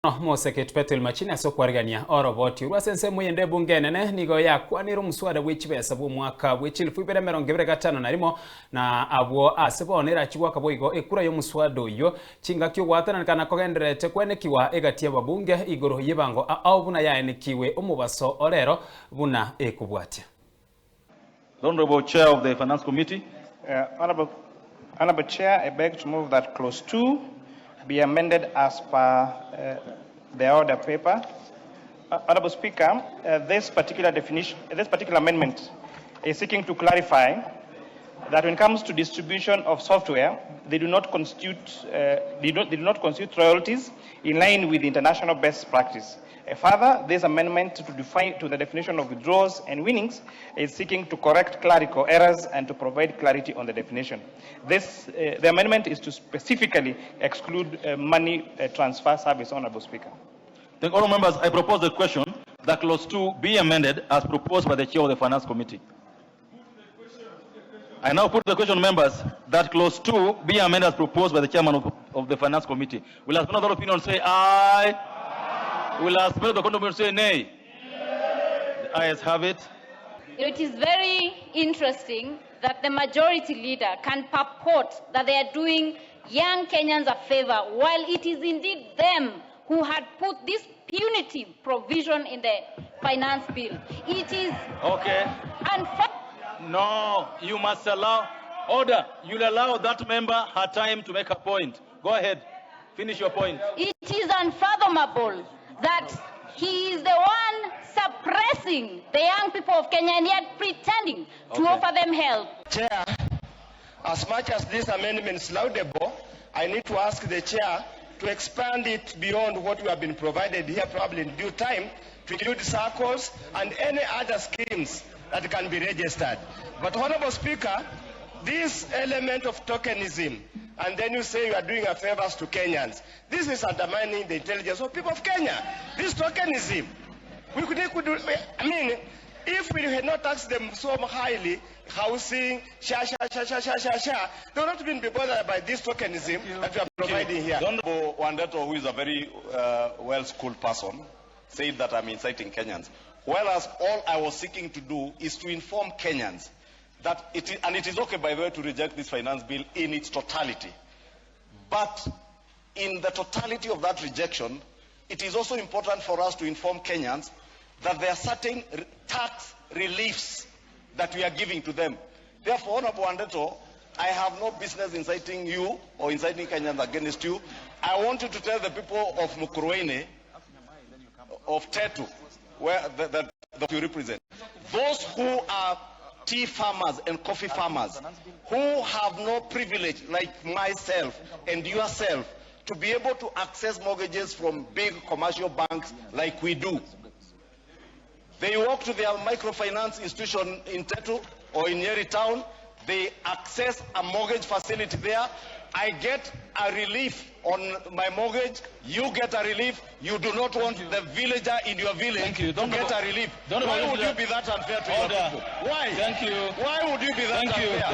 Mosekit petul machine aso kwargania oroboti urwasense muyende bungenene nigo yakwanira Omoswada w'Chibesa bw'omwaka bw'Ch2025 na abwo asebonera chibwaka boigo ekura y'Omoswada oyo chingaki OGWATANANEKANA kogenderete kwenekigwa EGATI ababunge igoro yebango ao buna yaenekiwe omubaso orero buna ekubwatia. The Honorable Chair of the Finance Committee. Honorable Chair, I beg to move that clause 2 be amended as per the order paper. Honorable Speaker, this particular amendment is seeking to clarify that when it comes to distribution of software, they do not constitute royalties in line with international best practice. Further, this amendment to the definition of withdrawals and winnings is seeking to correct clerical errors and to provide clarity on the definition. The amendment is to specifically exclude money transfer service, Honorable Speaker. Thank all members. I propose the question that clause 2 be amended as proposed by the Chair of the Finance Committee. I now put the question, members, that clause 2 be amended as proposed by the Chairman of the Finance Committee. Will as another opinion say aye? Will as the opinion say nay? The ayes have it. It is very interesting that the majority leader can purport that they are doing young Kenyans a favor, while it is indeed them who had put this punitive provision in the finance bill. It is okay. No, you must allow order. You'll allow that member her time to make a point. Go ahead. Finish your point. It is unfathomable that he is the one suppressing the young people of Kenya and yet pretending to offer them help. Chair, as much as this amendment is laudable, I need to ask the chair to expand it beyond what we have been provided here, probably in due time, to include circles and any other schemes that can be registered. But Honorable Speaker, this element of tokenism, and then you say you are doing a favors to Kenyans, this is undermining the intelligence of people of Kenya. This tokenism, if we had not taxed them so highly, housing, they would not be bothered by this tokenism that we are providing here. Honorable Wandeto, who is a very well-schooled person, said that I'm inciting Kenyans. Whereas all I was seeking to do is to inform Kenyans that it is okay, by the way, to reject this finance bill in its totality. But in the totality of that rejection, it is also important for us to inform Kenyans that there are certain tax reliefs that we are giving to them. Therefore, Honorable Wandeto, I have no business inciting you or inciting Kenyans against you. I want you to tell the people of Mukurweini, of Tetu, where that you represent, those who are tea farmers and coffee farmers, who have no privilege like myself and yourself to be able to access mortgages from big commercial banks like we do. They walk to their microfinance institution in Tetu or in Nyeri town, they access a mortgage facility there. I get a relief on my mortgage, you get a relief. You do not want the villager in your village to get a relief. Why would you be that unfair to your people? Why? Thank you. Why would you be that unfair?